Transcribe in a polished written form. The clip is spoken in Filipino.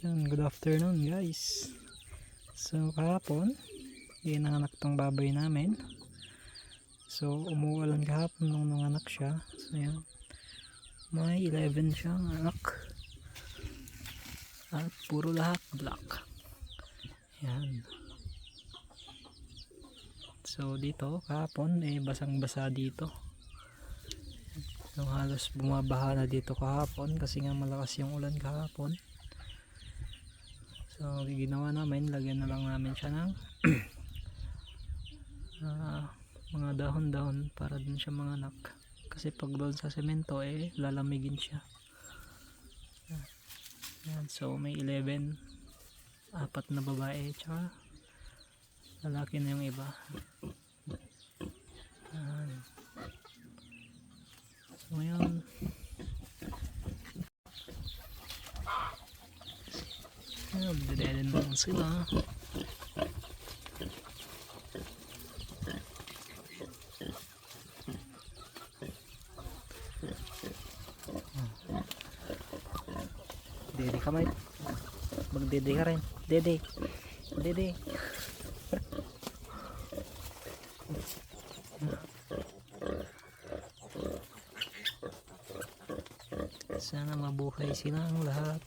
Yan, good afternoon guys. So kahapon, nanganak tong baboy namin. So umuulan kahapon nung nanganak siya. So yan, may 11 siyang anak. At puro lahat black. Yan. So dito kahapon basang basa dito. So halos bumabaha na dito kahapon kasi nga malakas yung ulan kahapon. So ginawa namin, lagyan na lang namin siya ng mga dahon-dahon para dun siya manganak. Kasi pag doon sa semento lalamigin siya. Yan, so may 11, apat na babae tsaka lalaki na yung iba. So ngayon magdadalhin lang sila. Dede ka may magdede ka rin. Dede sana mabuhay silang lahat.